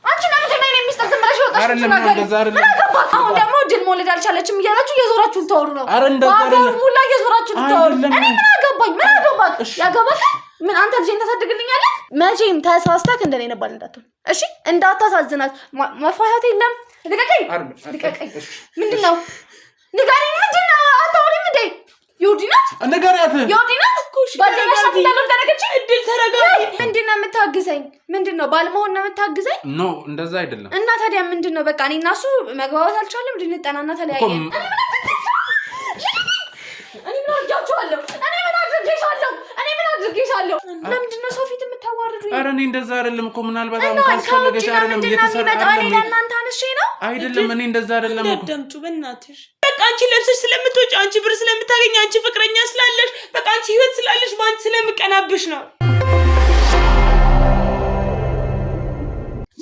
አንቺ ለምን ነው የሚስጥር ዝምብለሽ ወጣሽ? አሁን ደግሞ ጅል መውለድ አልቻለችም እያላችሁ እየዞራችሁ ልታወሩ ነው። ባገር ሙላ እየዞራችሁ ልታወሩ። እኔ ምን አገባኝ? ያገባል? ምን አንተ ልጄን ታሳድግልኛለህ? መቼም ተሳስተክ እንደኔ ነበር እንዳትሆን እሺ። እንዳታሳዝናት። መፋታት የለም። ልቀቀኝ። ምንድነው? ንገሪኝ። ምንድነው? አታወሪም እንዴ? ዮዲናት ንገሪያት። ዮዲናት ጓደኛሽ ናት እንዳለው እንዳደረገች እድል ተረጋጊ። ምንድነው የምታግዘኝ? ምንድነው ባልመሆን ነው የምታግዘኝ? ኖ እንደዛ አይደለም። እና ታዲያ ምንድነው? በቃ እኔ እና እሱ መግባባት አልቻለም። ልንጠናና ተለያየን። እኔ ምን አድርጌሻለሁ? ለምንድነው ሰው ፊት የምታዋርዱኝ? ኧረ እኔ እንደዛ አይደለም እኮ ምናልባት አሁን ካስፈለገሽ አይደለም እየተሰራለ ለእናንተ አንሼ ነው አይደለም። እኔ እንደዛ አይደለም እኮ ደምጡ በእናትሽ በቃ አንቺ ለብሰሽ ስለምትወጪ አንቺ ብር ስለምታገኝ አንቺ ፍቅረኛ ስላለሽ በቃ አንቺ ህይወት ስላለሽ ባንቺ ስለምቀናብሽ ነው።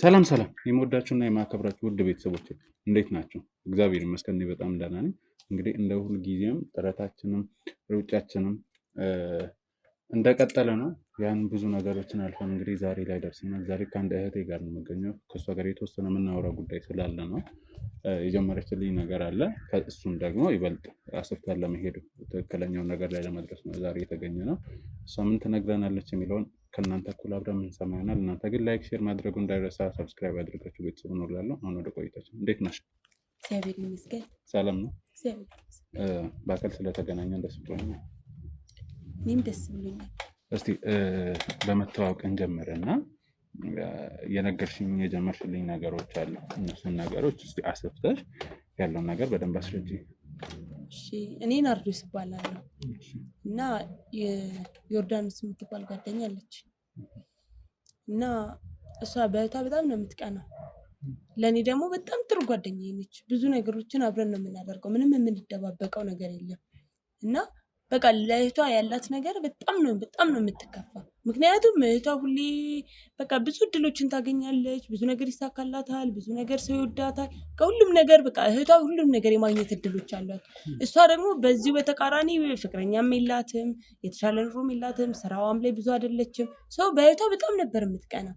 ሰላም የምወዳችሁና የማከብራችሁ ውድ ቤተሰቦች እንዴት ናችሁ? እግዚአብሔር ይመስገን እኔ በጣም ደህና ነኝ። እንግዲህ እንደ ሁሉ ጊዜም ጥረታችንም ሩጫችንም እንደቀጠለ ነው። ያን ብዙ ነገሮችን አልፈን እንግዲህ ዛሬ ላይ ደርሰናል። ዛሬ ከአንድ እህቴ ጋር ነው የምገኘው። ከእሷ ጋር የተወሰነ የምናወራው ጉዳይ ስላለ ነው። የጀመረችልኝ ነገር አለ። እሱን ደግሞ ይበልጥ አስፍተን ለመሄድ ትክክለኛውን ነገር ላይ ለመድረስ ነው ዛሬ የተገኘ ነው። እሷ ምን ትነግረናለች የሚለውን ከእናንተ እኩል አብረን የምንሰማ ይሆናል። እናንተ ግን ላይክ፣ ሼር ማድረጉ እንዳይረሳ፣ ሰብስክራይብ አድርጋችሁ ቤተሰብ እንውላለሁ። አሁን ወደ ቆይታችን። እንዴት ነሽ? እግዚአብሔር ይመስገን ሰላም ነው። በአካል ስለተገናኘን ደስ ብሎኛል። እኔም ደስ ብሎኛል። እስቲ በመተዋወቅ እንጀምርና የነገርሽኝ የጀመርሽልኝ ነገሮች አሉ። እነሱን ነገሮች እስቲ አስፍተሽ ያለውን ነገር በደንብ አስረጂ። እሺ እኔ ናርዶስ እባላለሁ እና ዮርዳኖስ የምትባል ጓደኛ አለች እና እሷ በእህቷ በጣም ነው የምትቀናው። ለእኔ ደግሞ በጣም ጥሩ ጓደኛዬ ነች። ብዙ ነገሮችን አብረን ነው የምናደርገው። ምንም የምንደባበቀው ነገር የለም እና በቃ ለእህቷ ያላት ነገር በጣም ነው የምትከፋ። ምክንያቱም እህቷ ሁሌ በቃ ብዙ እድሎችን ታገኛለች፣ ብዙ ነገር ይሳካላታል፣ ብዙ ነገር ሰው ይወዳታል። ከሁሉም ነገር በቃ እህቷ ሁሉም ነገር የማግኘት እድሎች አሏት። እሷ ደግሞ በዚሁ በተቃራኒ ፍቅረኛም የላትም፣ የተሻለ ኑሮም የላትም፣ ስራዋም ላይ ብዙ አይደለችም። ሰው በእህቷ በጣም ነበር የምትቀና።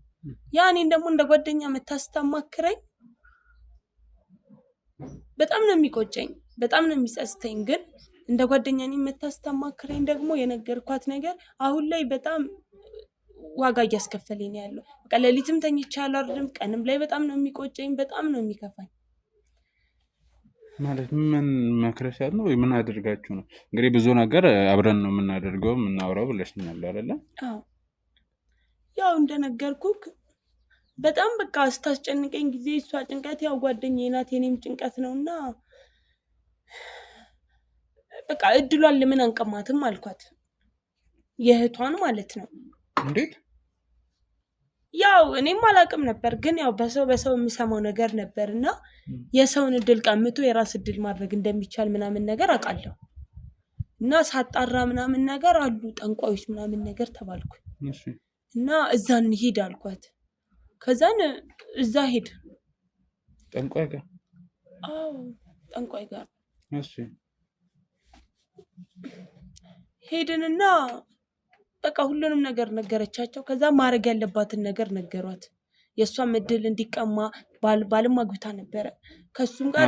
ያ እኔን ደግሞ እንደ ጓደኛ መታስታማክረኝ በጣም ነው የሚቆጨኝ፣ በጣም ነው የሚጸጽተኝ። ግን እንደ ጓደኛ እኔን መታስታማክረኝ ደግሞ የነገርኳት ነገር አሁን ላይ በጣም ዋጋ እያስከፈለኝ ነው ያለው። በቃ ሌሊትም ተኝቼ አላድርም፣ ቀንም ላይ በጣም ነው የሚቆጨኝ፣ በጣም ነው የሚከፋኝ። ማለት ምን መክረሻት ነው ወይ ምን አድርጋችሁ ነው? እንግዲህ ብዙ ነገር አብረን ነው የምናደርገው የምናወራው ብለሽኛል አይደለ? አዎ ያው እንደነገርኩክ በጣም በቃ ስታስጨንቀኝ ጊዜ እሷ ጭንቀት ያው ጓደኛዬ ናት፣ የኔም ጭንቀት ነውና በቃ እድሏን ለምን አንቀማትም አልኳት። የእህቷን ማለት ነው። እንዴት? ያው እኔም አላቅም ነበር፣ ግን ያው በሰው የሚሰማው ነገር ነበርና የሰውን እድል ቀምቶ የራስ እድል ማድረግ እንደሚቻል ምናምን ነገር አውቃለሁ። እና ሳጣራ ምናምን ነገር አሉ ጠንቋዮች ምናምን ነገር ተባልኩ። እሺ እና እዛ እንሂድ አልኳት። ከዛን እዛ ሄድ። ጠንቋይ ጋር? አዎ ጠንቋይ ጋር። እሺ ሄድንና በቃ ሁሉንም ነገር ነገረቻቸው። ከዛ ማድረግ ያለባትን ነገር ነገሯት። የእሷም እድል እንዲቀማ ባልም አግብታ ነበረ። ከሱም ጋር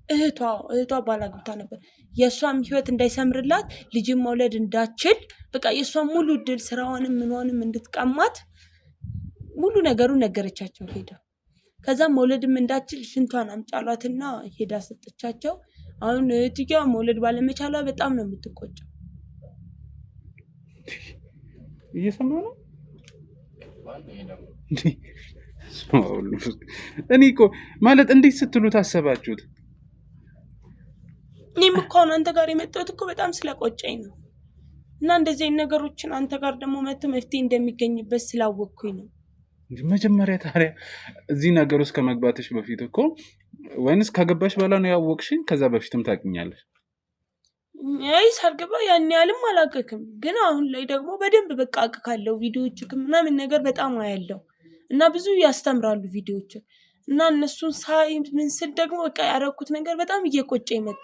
እህቷ ባል አግብታ ነበር። የእሷም ህይወት እንዳይሰምርላት ልጅም መውለድ እንዳችል በቃ የእሷም ሙሉ እድል ስራዋንም ምኗንም እንድትቀማት ሙሉ ነገሩን ነገረቻቸው። ሄዳ ከዛ መውለድም እንዳችል ሽንቷን አምጫሏትና ሄዳ ሰጠቻቸው። አሁን እህትየዋ መውለድ ባለመቻሏ በጣም ነው የምትቆጨው። እየሰማ ነው። እኔ እኮ ማለት እንዴት ስትሉ ታሰባችሁት? እኔም እኮ አንተ ጋር የመጣሁት እኮ በጣም ስለቆጨኝ ነው። እና እንደዚህ አይነት ነገሮችን አንተ ጋር ደግሞ መፍትሄ እንደሚገኝበት ስላወቅኩኝ ነው። መጀመሪያ ታዲያ እዚህ ነገር ውስጥ ከመግባትሽ በፊት እኮ ወይንስ ከገባሽ በኋላ ነው ያወቅሽኝ? ከዛ በፊትም ታውቂኛለሽ? አይ ሳልገባ ያን ያህልም አላውቅም፣ ግን አሁን ላይ ደግሞ በደንብ በቃ አውቃለሁ። ቪዲዮዎችክ ምናምን ነገር በጣም አያለው እና ብዙ ያስተምራሉ ቪዲዮዎች እና እነሱን ሳይ ምን ስል ደግሞ በቃ ያደረኩት ነገር በጣም እየቆጨኝ መጣ።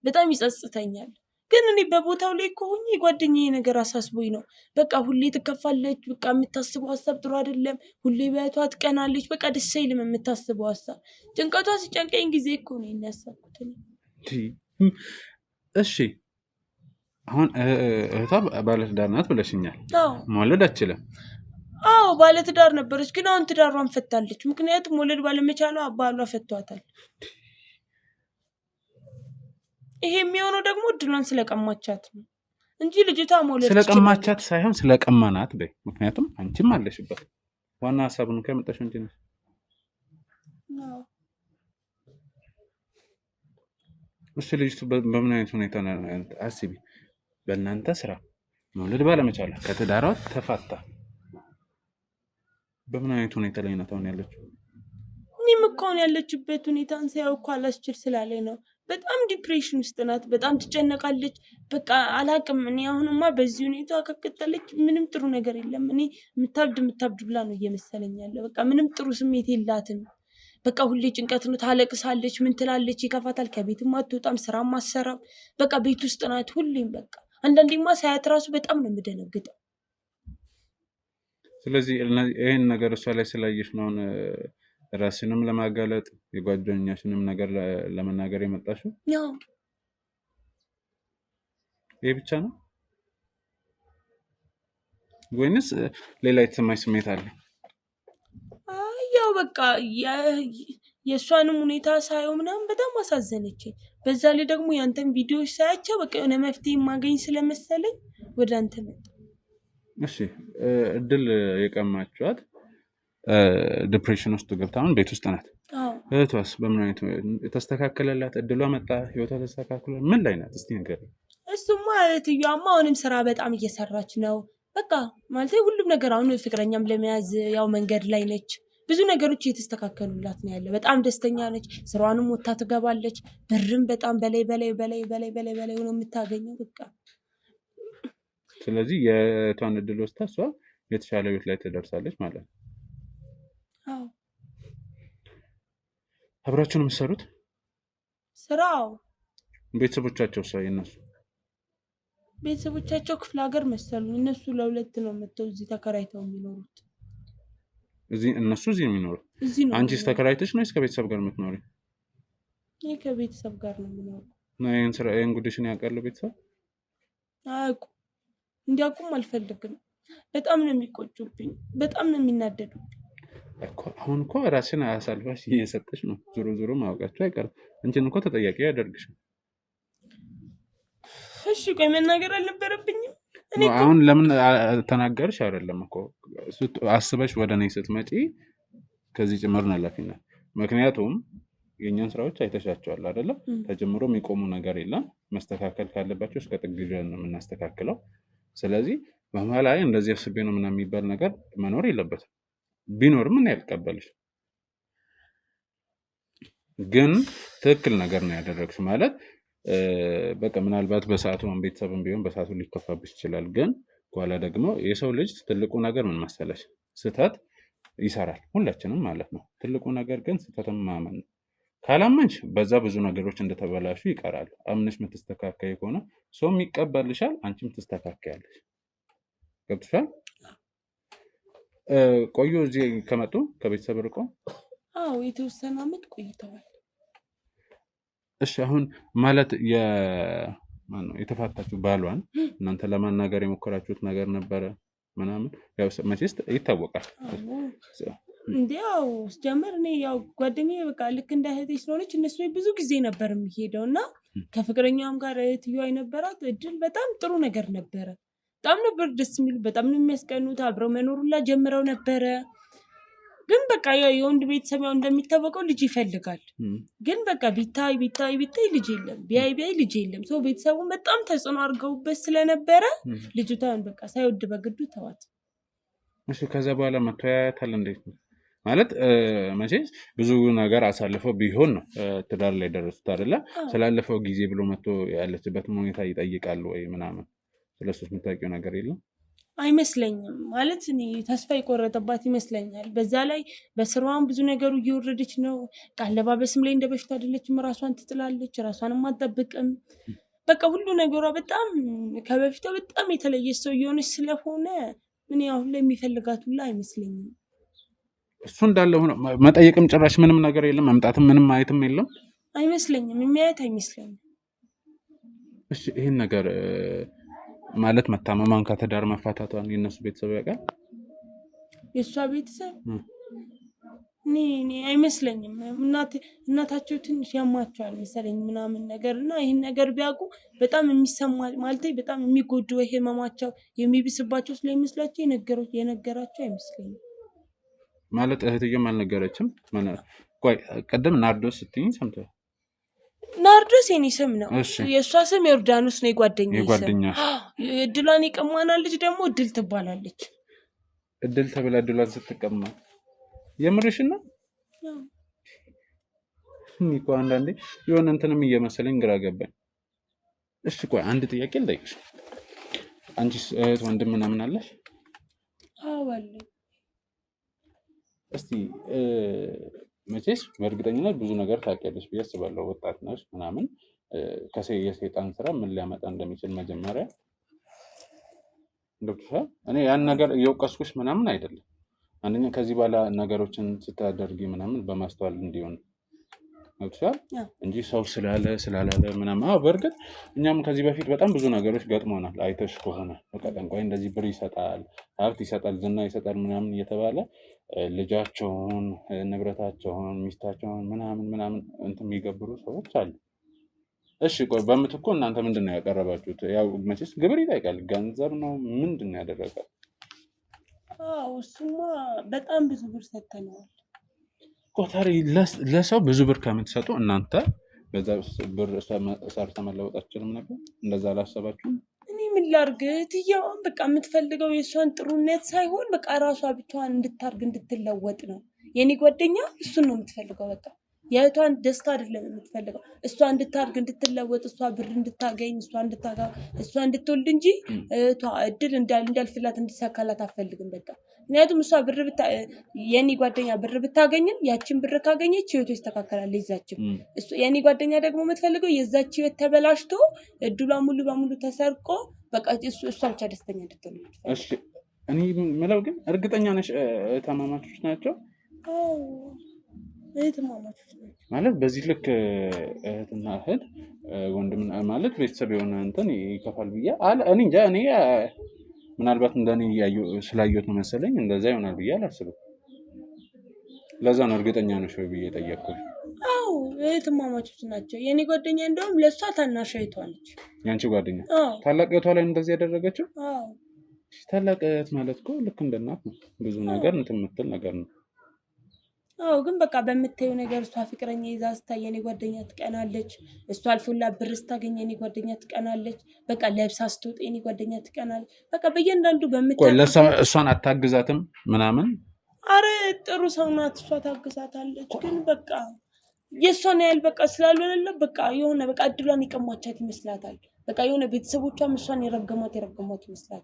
በጣም ይጸጽተኛል። ግን እኔ በቦታው ላይ ከሆኜ ጓደኛዬ ነገር አሳስቦኝ ነው። በቃ ሁሌ ትከፋለች። በቃ የምታስበው ሀሳብ ጥሩ አይደለም። ሁሌ በእህቷ ትቀናለች። በቃ ደስ አይልም የምታስበው ሀሳብ። ጭንቀቷ ሲጨንቀኝ ጊዜ እኮ ነው የሚያሳኩት። እሺ አሁን እህቷ ባለትዳር ናት ብለሽኛል። መውለድ አትችልም። አዎ ባለትዳር ነበረች፣ ግን አሁን ትዳሯን ፈታለች። ምክንያቱም መውለድ ባለመቻሏ ባሏ ፈቷታል። ይሄ የሚሆነው ደግሞ እድሏን ስለቀማቻት ነው እንጂ ልጅቷ መውለድ ስለቀማቻት ሳይሆን ስለቀማናት በይ። ምክንያቱም አንቺም አለሽበት። ዋና ሀሳቡን ከመጣሽ እንጂ ነው። እሺ ልጅቱ በምን አይነት ሁኔታ ነው? አስቢ፣ በእናንተ ስራ መውለድ ባለመቻሏ ከትዳሯ ተፋታ። በምን አይነት ሁኔታ ላይ ናት አሁን ያለችው? እኔም እኮ አሁን ያለችበት ሁኔታን ሳይው እኮ አላስችል ስላለኝ ነው። በጣም ዲፕሬሽን ውስጥ ናት። በጣም ትጨነቃለች። በቃ አላቅም። እኔ አሁንማ በዚህ ሁኔታ ከቀጠለች ምንም ጥሩ ነገር የለም። እኔ የምታብድ ብላ ነው እየመሰለኝ ያለ። በቃ ምንም ጥሩ ስሜት የላትም። በቃ ሁሌ ጭንቀት ነው። ታለቅሳለች፣ ምን ትላለች፣ ይከፋታል። ከቤትም አትወጣም፣ ስራም አትሰራም። በቃ ቤት ውስጥ ናት ሁሌም። በቃ አንዳንዴማ ሳያት ራሱ በጣም ነው የምደነግጠው። ስለዚህ ይህን ነገር እሷ ላይ ስላየሽ ነው ራስንም ለማጋለጥ የጓደኛሽንም ነገር ለመናገር የመጣሽው? ያው ይሄ ብቻ ነው ወይንስ ሌላ የተሰማሽ ስሜት አለ? ያው በቃ የእሷንም ሁኔታ ሳየው ምናምን በጣም አሳዘነችኝ። በዛ ላይ ደግሞ ያንተን ቪዲዮዎች ሳያቸው በቃ የሆነ መፍትሄ የማገኝ ስለመሰለኝ ወደ አንተ መጣ። እሺ እድል የቀማችኋት ዲፕሬሽን ውስጥ ገብታ አሁን ቤት ውስጥ ናት። እህቷስ በምን አይነት ተስተካከለላት? እድሏ መጣ? ህይወቷ ተስተካክሏል? ምን ላይ ናት? እስቲ ንገሪኝ። እሱማ እህትዬዋማ አሁንም ስራ በጣም እየሰራች ነው። በቃ ማለት ሁሉም ነገር አሁን ፍቅረኛም ለመያዝ ያው መንገድ ላይ ነች። ብዙ ነገሮች እየተስተካከሉላት ነው ያለ። በጣም ደስተኛ ነች። ስራዋንም ወጥታ ትገባለች። ብርም በጣም በላይ ሆኖ የምታገኘው በቃ። ስለዚህ የእህቷን እድል ወስታ እሷ የተሻለ ህይወት ላይ ትደርሳለች ማለት ነው። አዎ አብራችሁ ነው የምትሰሩት? ስራው ቤተሰቦቻቸው የነሱ ቤተሰቦቻቸው ክፍለ ሀገር መሰሉ። እነሱ ለሁለት ነው መጥተው እዚህ ተከራይተው የሚኖሩት። እነሱ እዚህ የሚኖሩት? አንቺስ ተከራይተሽ ነው ከቤተሰብ ጋር የምትኖሪ? እኔ ከቤተሰብ ጋር ነው የምኖረው። ይህን ጉዳይሽን ያውቃሉ ቤተሰብ? አያውቁም። እንዲያውቁም አልፈልግም። በጣም ነው የሚቆጩብኝ። በጣም ነው የሚናደዱብኝ። አሁን እኮ ራስሽን አሳልፈሽ እየሰጠሽ ነው። ዞሮ ማወቃቸው አይቀርም። አንቺን እኮ ተጠያቂ ያደርግሽ። እሺ ቆይ መናገር አልነበረብኝም? አሁን ለምን ተናገርሽ? አይደለም እኮ አስበሽ ወደ እኔ ስትመጪ ከዚህ ጭምር ነው ኃላፊነት። ምክንያቱም የእኛን ስራዎች አይተሻቸዋል አይደለ? ተጀምሮ የሚቆሙ ነገር የለም። መስተካከል ካለባቸው እስከ ጥግ ድረስ ነው የምናስተካክለው። ስለዚህ በመሀል ላይ እንደዚህ አስቤ ነው ምናምን የሚባል ነገር መኖር የለበትም። ቢኖርም እኔ አልቀበልሽ። ግን ትክክል ነገር ነው ያደረግሽ ማለት በቃ ምናልባት በሰዓቱ ቤተሰብም ቢሆን በሰዓቱ ሊከፋብሽ ይችላል። ግን በኋላ ደግሞ የሰው ልጅ ትልቁ ነገር ምን መሰለሽ፣ ስህተት ይሰራል፣ ሁላችንም ማለት ነው። ትልቁ ነገር ግን ስህተትን ማመን ነው። ካላመንሽ በዛ ብዙ ነገሮች እንደተበላሹ ይቀራሉ። አምነሽ የምትስተካከይ ከሆነ ሰውም ይቀበልሻል፣ አንቺም ትስተካከያለሽ። ገብቶሻል? ቆዩ እዚህ ከመጡ ከቤተሰብ ርቆ? አዎ የተወሰነ አመት ቆይተዋል። እሺ አሁን ማለት የተፋታችሁ ባሏን እናንተ ለማናገር የሞከራችሁት ነገር ነበረ ምናምን? ያው መቼስ ይታወቃል። እንዲያው ስጀምር እኔ ያው ጓደኛዬ በቃ ልክ እንደ እህቴ ስለሆነች እነሱ ብዙ ጊዜ ነበር የሚሄደው እና ከፍቅረኛውም ጋር እህትየዋ የነበራት እድል በጣም ጥሩ ነገር ነበረ። በጣም ነበር ደስ የሚሉ፣ በጣም ነው የሚያስቀኑት። አብረው መኖሩላ ጀምረው ነበረ። ግን በቃ የወንድ ቤተሰብ ያው እንደሚታወቀው ልጅ ይፈልጋል። ግን በቃ ቢታይ ልጅ የለም፣ ቢያይ ልጅ የለም። ሰው ቤተሰቡን በጣም ተጽዕኖ አድርገውበት ስለነበረ ልጅቷን በቃ ሳይወድ በግዱ ተዋት። እሺ ከዛ በኋላ መጥቶ ያያታል? እንዴት ነው ማለት መቼስ ብዙ ነገር አሳልፈው ቢሆን ነው ትዳር ላይ ደረሱት አይደለ? ስላለፈው ጊዜ ብሎ መጥቶ ያለችበትን ሁኔታ ይጠይቃሉ ወይ ምናምን? ስለሱ የምታውቂው ነገር የለም? አይመስለኝም። ማለት እኔ ተስፋ የቆረጠባት ይመስለኛል። በዛ ላይ በስራዋም ብዙ ነገሩ እየወረደች ነው። ከአለባበስም ላይ እንደ በፊት አይደለችም። ራሷን ትጥላለች፣ ራሷንም አትጠብቅም። በቃ ሁሉ ነገሯ በጣም ከበፊቷ በጣም የተለየ ሰው እየሆነች ስለሆነ ምን አሁን ላይ የሚፈልጋት ሁላ አይመስለኝም። እሱ እንዳለ ሆነ መጠየቅም ጭራሽ ምንም ነገር የለም፣ መምጣትም ምንም ማየትም የለም አይመስለኝም፣ የሚያየት አይመስለኝም። እሺ ይሄን ነገር ማለት መታመማን ከትዳር መፋታቷን የነሱ ቤተሰብ ያውቃል? የሷ ቤተሰብ እኔ አይመስለኝም። እናታቸው ትንሽ ያማቸዋል መሰለኝ ምናምን ነገር እና ይህን ነገር ቢያውቁ በጣም የሚሰማ ማለት በጣም የሚጎዱ ህመማቸው የሚብስባቸው ስለሚመስላቸው የነገራቸው አይመስለኝም። ማለት እህትየም አልነገረችም? ቆይ ቀደም ናርዶስ ስትይኝ ሰምተህ? ናርዶስ የኔ ስም ነው። የእሷ ስም ዮርዳኖስ ነው፣ የጓደኛዬ ስም። እድሏን የቀማና ልጅ ደግሞ እድል ትባላለች። እድል ተብላ እድሏን ስትቀማ የምርሽና? እኮ አንዳንዴ የሆነ እንትንም እየመሰለኝ ግራ ገባኝ። እሺ ቆይ አንድ ጥያቄ ልጠይቅሽ። አንቺስ እህት ወንድም ምናምን አለሽ? አዎ አለኝ። እስቲ መቼስ በእርግጠኝነት ብዙ ነገር ታውቂያለሽ ብዬ አስባለሁ። ወጣት ነሽ ምናምን የሰይጣን ስራ ምን ሊያመጣ እንደሚችል መጀመሪያ ገብቶሻል? እኔ ያን ነገር እየወቀስኩሽ ምናምን አይደለም። አንደኛ ከዚህ በኋላ ነገሮችን ስታደርጊ ምናምን በማስተዋል እንዲሆን ገብቶሻል እንጂ ሰው ስላላለ ምናምን። በእርግጥ እኛም ከዚህ በፊት በጣም ብዙ ነገሮች ገጥሞናል። አይተሽ ከሆነ በቃ ጠንቋይ እንደዚህ ብር ይሰጣል፣ ሀብት ይሰጣል፣ ዝና ይሰጣል ምናምን እየተባለ ልጃቸውን፣ ንብረታቸውን፣ ሚስታቸውን ምናምን እንትን የሚገብሩ ሰዎች አሉ። እሺ ቆይ በምትኮ እናንተ ምንድን ነው ያቀረባችሁት? ያው መቼስ ግብር ይጠይቃል፣ ገንዘብ ነው። ምንድን ነው ያደረጋል? እሱማ በጣም ብዙ ብር ሰጥተነዋል። ቆታሪ ለሰው ብዙ ብር ከምትሰጡ እናንተ በዛ ብር ሰርተ መለወጥ አትችልም ነበር? እንደዛ አላሰባችሁም? እኔ ምን ላድርግ እትዬዋን በቃ የምትፈልገው የእሷን ጥሩነት ሳይሆን በቃ ራሷ ብቻዋን እንድታርግ እንድትለወጥ ነው። የኔ ጓደኛ እሱን ነው የምትፈልገው። በቃ የእህቷን ደስታ አይደለም የምትፈልገው፣ እሷ እንድታርግ እንድትለወጥ፣ እሷ ብር እንድታገኝ፣ እሷ እንድትወልድ እንጂ እህቷ እድል እንዳልፍላት እንዲሳካላት አትፈልግም። በቃ ምክንያቱም እሷ የኔ ጓደኛ ብር ብታገኝም ያችን ብር ካገኘች ህይወቷ ይስተካከላል። ይዛችም የኔ ጓደኛ ደግሞ የምትፈልገው የዛች ህይወት ተበላሽቶ እድሏ ሙሉ በሙሉ ተሰርቆ በቃ እሷ ብቻ ደስተኛ እንድትሆን። እሺ እኔ የምለው ግን እርግጠኛ ነሽ ታማማቾች ናቸው? እህትማማቾች ናቸው ማለት በዚህ ልክ እህትና እህት ወንድም ማለት ቤተሰብ የሆነ እንትን ይከፋል ብዬ እኔ እንጃ። እኔ ምናልባት እንደኔ ስላየሁት ነው መሰለኝ እንደዛ ይሆናል ብዬ አላስብም። ለዛ ነው እርግጠኛ ነሽ ወይ ብዬ ጠየቅኩሽ። አዎ እህትማማቾች ናቸው። የኔ ጓደኛ እንደውም ለእሷ ታናሽ እህቷ ነች። ያንቺ ጓደኛ ታላቅ እህቷ ላይ እንደዚህ ያደረገችው? ታላቅ እህት ማለት እኮ ልክ እንደ እናት ነው። ብዙ ነገር እንትን የምትል ነገር ነው። ግን በቃ በምታየው ነገር እሷ ፍቅረኛ ይዛ ስታይ የኔ ጓደኛ ትቀናለች። እሷ አልፎላ ብር ስታገኝ የኔ ጓደኛ ትቀናለች። በቃ ለብሳ ስትወጣ የኔ ጓደኛ ትቀናለች። በቃ በእያንዳንዱ እሷን አታግዛትም ምናምን? አረ ጥሩ ሰው ናት፣ እሷ ታግዛታለች። ግን በቃ የእሷን ያህል በቃ ስላልሆነለ በቃ የሆነ በቃ እድሏን የቀማቻት ይመስላታል። በቃ የሆነ ቤተሰቦቿም እሷን የረገሟት ይመስላታል።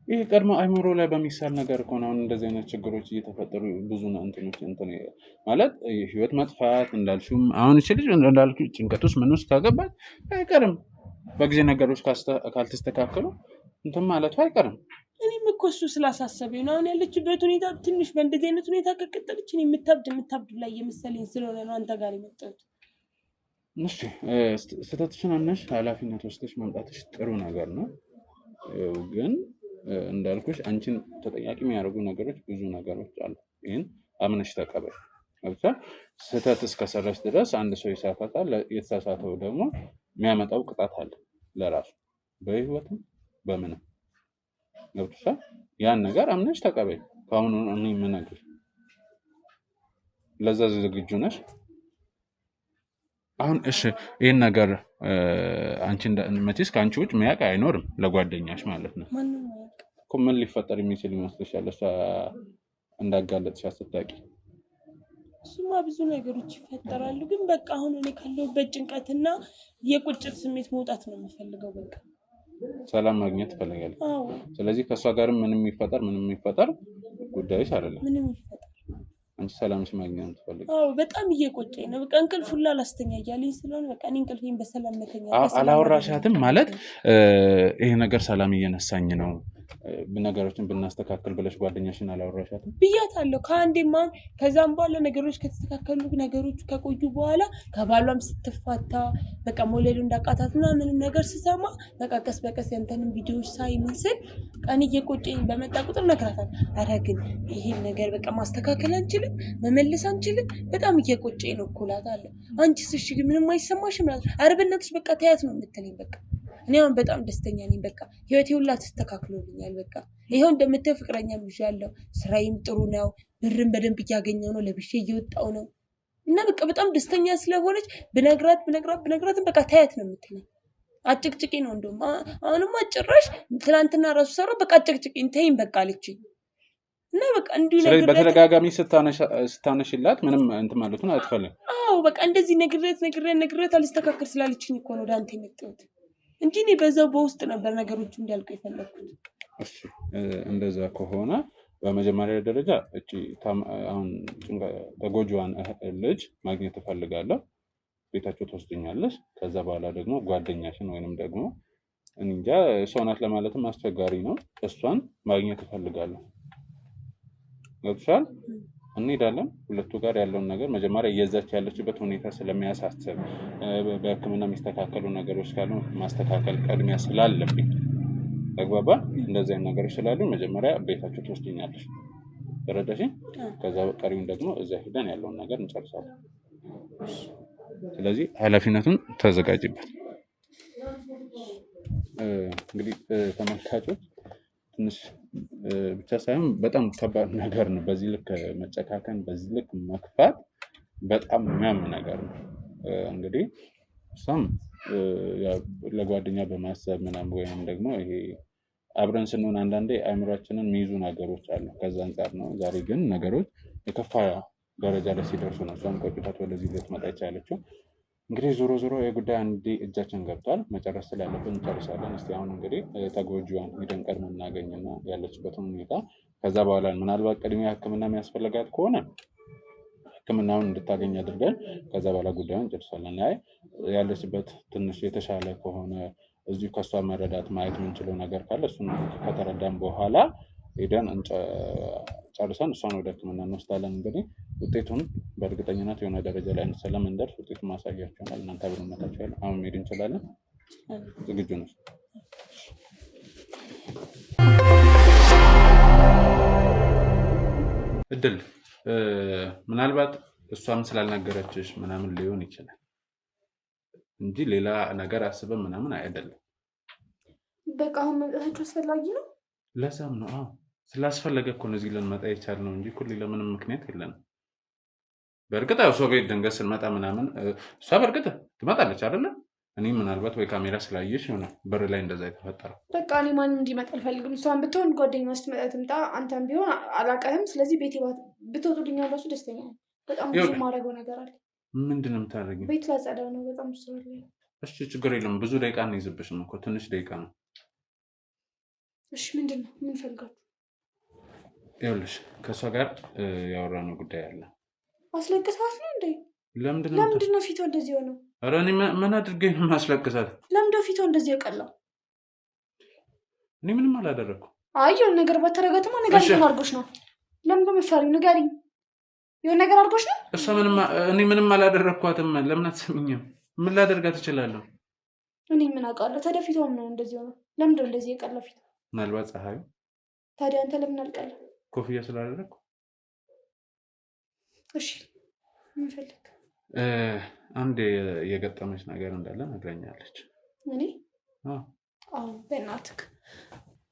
ይህ ቀድሞ አይምሮ ላይ በሚሳል ነገር ከሆነ አሁን እንደዚህ አይነት ችግሮች እየተፈጠሩ ብዙ እንትኖች ማለት ህይወት መጥፋት እንዳልሽውም አሁን እቺ ልጅ እንዳልኩ ጭንቀት ውስጥ ምን ውስጥ ካገባች አይቀርም። በጊዜ ነገሮች ካልተስተካከሉ እንትን ማለቱ አይቀርም። እኔም እኮ እሱ ስላሳሰበኝ ነው። አሁን ያለችበት ሁኔታ ትንሽ በእንደዚህ አይነት ሁኔታ ከቀጠለች እኔ የምታብድ ላይ የመሰለኝ ስለሆነ ነው አንተ ጋር የመጣሁት። እሺ ስህተትሽን አምነሽ ኃላፊነት ወስደሽ መምጣትሽ ጥሩ ነገር ነው። ግን እንዳልኩሽ አንቺን ተጠያቂ የሚያደርጉ ነገሮች ብዙ ነገሮች አሉ። ይህን አምነሽ ተቀበል። ስህተት እስከሰራሽ ድረስ አንድ ሰው ይሳሳታል። የተሳሳተው ደግሞ የሚያመጣው ቅጣት አለ ለራሱ በህይወትም በምንም ገብቶሻል። ያን ነገር አምነሽ ተቀበል። ከአሁኑ እኔ የምነግርሽ ለዛ ዝግጁ ነሽ? አሁን እሺ ይህን ነገር አንቺ መቼስ ከአንቺ ውጭ የሚያውቅ አይኖርም ለጓደኛሽ ማለት ነው። ምን ሊፈጠር የሚችል ይመስልሻል? እሷ እንዳጋለጥሽ ስታውቂ? እሱማ ብዙ ነገሮች ይፈጠራሉ። ግን በቃ አሁን እኔ ካለሁበት ጭንቀትና የቁጭት ስሜት መውጣት ነው የምፈልገው። በቃ ሰላም ማግኘት ትፈልጋለሽ? ስለዚህ ከእሷ ጋርም ምንም የሚፈጠር ጉዳይሽ አይደለም። ምንም ይፈጠር አንቺ ሰላምሽ ማግኘት ትፈልጊ? አዎ በጣም እየቆጨኝ ነው። በቃ እንቅልፍ ሁላ አላስተኛ እያለኝ ስለሆነ በቃ እኔ እንቅልፌን በሰላም መተኛ። አላወራሻትም ማለት ይሄ ነገር ሰላም እየነሳኝ ነው ነገሮችን ብናስተካክል ብለሽ ጓደኛሽን አላወራሻትም? ብያታለሁ ከአንዴማ። ከዛም በኋላ ነገሮች ከተስተካከሉ ነገሮች ከቆዩ በኋላ ከባሏም ስትፋታ በቃ መውለዱ እንዳቃታት ምናምንም ነገር ስሰማ በቃ ቀስ በቀስ ያንተንም ቪዲዮዎች ሳይ ምስል ቀን እየቆጨኝ በመጣ ቁጥር እነግራታለሁ። ኧረ ግን ይሄን ነገር በቃ ማስተካከል አንችልም፣ መመለስ አንችልም፣ በጣም እየቆጨኝ ነው እኮ እላታለሁ። አንቺስ እሺ ምንም አይሰማሽም? ኧረ በእናትሽ በቃ ተያት ነው የምትለኝ። በቃ እኔ አሁን በጣም ደስተኛ ነኝ። በቃ ህይወቴ ሁላ ተስተካክሎልኛል። በቃ ይሄው እንደምትለው ፍቅረኛም ይዣለሁ፣ ስራዬም ጥሩ ነው፣ ብርም በደንብ እያገኘው ነው፣ ለብሼ እየወጣው ነው እና በቃ በጣም ደስተኛ ስለሆነች ብነግራትም በቃ ታያት ነው የምትለኝ። አጭቅጭቂ ነው እንደውም አሁንማ ጭራሽ ትናንትና ራሱ ሰራው በቃ አጭቅጭቂ ተይኝ በቃ አለችኝ እና በቃ እንዲሁ ነገር በተደጋጋሚ ስታነሽላት ምንም እንትን ማለቱን አትፈልግም። አዎ በቃ እንደዚህ ነግሬት አልስተካከል ስላለችኝ እኮ ነው ወደ አንተ የመጣሁት እንጂ እኔ በዛው በውስጥ ነበር ነገሮች እንዲያልቁ የፈለኩት። እሺ እንደዛ ከሆነ በመጀመሪያ ደረጃ እቺ አሁን ተጎጂዋን ልጅ ማግኘት እፈልጋለሁ፣ ቤታቸው ተወስደኛለሽ። ከዛ በኋላ ደግሞ ጓደኛሽን ወይንም ደግሞ እንጃ ሰው ናት ለማለትም አስቸጋሪ ነው፣ እሷን ማግኘት እፈልጋለሁ። ገብቶሻል? እንሄዳለን ሁለቱ ጋር ያለውን ነገር መጀመሪያ እየዛች ያለችበት ሁኔታ ስለሚያሳስብ በሕክምና የሚስተካከሉ ነገሮች ካሉ ማስተካከል ቀድሚያ ስላለብኝ ተግባባ። እንደዚህ አይነት ነገሮች ስላሉ መጀመሪያ ቤታቸው ትወስደኛለሽ፣ ተረዳሽኝ? ከዛ ቀሪውን ደግሞ እዛ ሄደን ያለውን ነገር እንጨርሳለን። ስለዚህ ኃላፊነቱን ተዘጋጅበት። እንግዲህ ተመልካቾች ትንሽ ብቻ ሳይሆን በጣም ከባድ ነገር ነው። በዚህ ልክ መጨካከን፣ በዚህ ልክ መክፋት በጣም የሚያም ነገር ነው። እንግዲህ እሷም ለጓደኛ በማሰብ ምናምን ወይም ደግሞ ይሄ አብረን ስንሆን አንዳንዴ አእምሯችንን የሚይዙ ነገሮች አሉ። ከዛ አንጻር ነው ዛሬ ግን ነገሮች የከፋ ደረጃ ላይ ሲደርሱ ነው እሷም ቆይታት ወደዚህ ልትመጣ የቻለችው። እንግዲህ ዞሮ ዞሮ የጉዳይ አንዴ እጃችን ገብቷል፣ መጨረስ ስላለብን እንጨርሳለን። እስቲ አሁን እንግዲህ ተጎጂዋን ሂደን ቀድመን እናገኝና ያለችበትን ሁኔታ ከዛ በኋላ ምናልባት ቅድሚያ ሕክምና የሚያስፈልጋት ከሆነ ሕክምናውን እንድታገኝ አድርገን ከዛ በኋላ ጉዳዩን እንጨርሳለን። አይ ያለችበት ትንሽ የተሻለ ከሆነ እዚሁ ከሷ መረዳት ማየት የምንችለው ነገር ካለ እሱን ከተረዳን በኋላ ሄደን ጨርሰን እሷን ወደ ሕክምና እንወስዳለን። እንግዲህ ውጤቱን በእርግጠኝነት የሆነ ደረጃ ላይ ስለምንደርስ ውጤቱን ማሳያችኋል። እናንተ አብሮነታችሁ ያለ አሁን መሄድ እንችላለን። ዝግጁ ነው? እድል ምናልባት እሷም ስላልነገረችሽ ምናምን ሊሆን ይችላል እንጂ ሌላ ነገር አስበን ምናምን አይደለም። በቃ አሁን መምጣታችሁ አስፈላጊ ነው። ለዛም ነው ስላስፈለገ እኮ ነው እዚህ ልንመጣ የቻልነው እንጂ እኮ ሌላ ምንም ምክንያት የለንም። በእርግጥ ያው ሰው ቤት ድንገት ስንመጣ ምናምን እሷ በእርግጥ ትመጣለች አይደለ? እኔ ምናልባት ወይ ካሜራ ስላየሽ ሆነ በር ላይ እንደዛ የተፈጠረው። በቃ እኔ ማንም እንዲመጣ አልፈልግም። እሷን ብትሆን ጓደኛዋ ስትመጣ ትምጣ፣ አንተም ቢሆን አላውቅህም። ስለዚህ ቤቴ ብትወጡልኝ ራሱ ደስተኛ ነኝ። በጣም ብዙ ማድረገው ነገር አለ። ምንድን ነው የምታደርጊው? ቤት ላጸዳ ነው። በጣም ብዙ አለ። እሺ ችግር የለም። ብዙ ደቂቃ እንይዝብሽም እኮ ትንሽ ደቂቃ ነው። እሺ ምንድን ነው? ምን ፈልጋችሁ? ይኸውልሽ ከእሷ ጋር ያወራነው ጉዳይ አለ። አስለቅሳት ነው እንዴ? ለምንድን ነው ፊቷ እንደዚህ ሆነው? ኧረ እኔ ምን አድርገኝ ነው ማስለቅሳት? ለምንድን ነው ፊቷ እንደዚህ የቀላው? እኔ ምንም አላደረኩም። አይ የሆነ ነገር ባታረጋትማ ንገሪኝ። ምን አድርጎሽ ነው? ለምን በመፈሪው ንገሪኝ። የሆነ ነገር አድርጎሽ ነው? እሷ እኔ ምንም አላደረኳትም። ለምን አትሰሚኝም? ምን ላደርጋት እችላለሁ? እኔ ምን አውቃለሁ? ታዲያ ፊቷም ነው እንደዚህ ሆነው። ለምንድን ነው እንደዚህ የቀላው ፊቷ? ምናልባት ፀሐዩ። ታዲያ አንተ ለምን አልቀላም? ኮፍያ ስላደረኩ። እሺ ምን ፈልግ? አንድ የገጠመች ነገር እንዳለ ነግራኛለች። እኔ? አዎ በእናትህ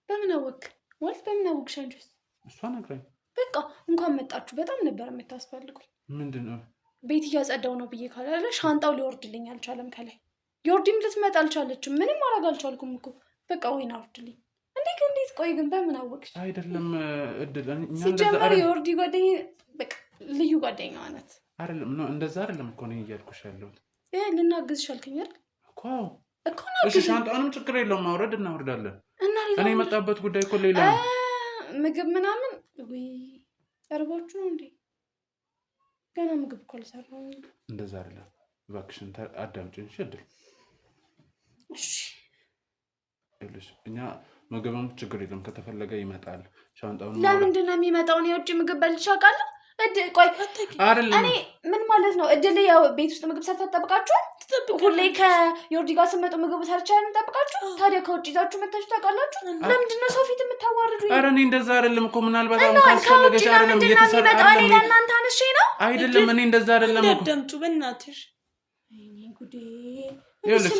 በምን አወቅ? ማለት በምን አወቅሽ አንቺስ? እሷ ነግራኝ። በቃ እንኳን መጣችሁ። በጣም ነበር የምታስፈልጉኝ። ምንድን ነው? ቤት እያጸዳው ነው ብዬ ካላለ ሻንጣው ሊወርድልኝ አልቻለም። ከላይ ዮርዲም ልትመጣ አልቻለችም። ምንም ማድረግ አልቻልኩም እኮ በቃ ወይን አውርድልኝ። እንዴት ቆይ ግን በምን አወቅሽ? አይደለም እድል ሲጀመር የወርዲ ጓደኛ በቃ ልዩ ጓደኛዋ ናት። አይደለም ነው እንደዛ አይደለም እኮ ነው እያልኩሽ ያለሁት። ልናግዝሽ አልከኝ አይደል እኮ ነው። እሺ ሻንጣውንም ችግር የለውም ማውረድ እናወርዳለን። እኔ የመጣበት ጉዳይ እኮ ሌላ ነው። ምግብ ምናምን ወይ አርባችሁ ነው እንዴ? ገና ምግብ እኮ አልሰራሁም። እንደዛ አይደለም እባክሽን አዳምጪኝ እድል። እሺ እልሽ እኛ ምግብም ችግር የለም ከተፈለገ ይመጣል ሻንጣውን። ለምንድን ነው የሚመጣው? ነው የውጭ ምግብ በልቼ አውቃለሁ? ቆይ እኔ ምን ማለት ነው? እድል ያው ቤት ውስጥ ምግብ ሰርታ ተጠብቃችኋል? ሁሌ ከዮርዲ ጋር ስመጡ ምግብ ሰርቻ እንጠብቃችሁ። ታዲያ ከውጭ ይዛችሁ መታችሁ ታውቃላችሁ? ለምንድን ነው ሰው ፊት የምታዋርዱኝ? ኧረ እኔ እንደዛ አይደለም እኮ ምናልባት አሁን ካስፈለገሽ አይደለም እየተሰራ አይደለም። እኔ ለእናንተ አንሼ ነው አይደለም። እኔ እንደዛ አይደለም እኮ ደምጩ በእናትሽ። እኔ ጉዴ ይኸውልሽ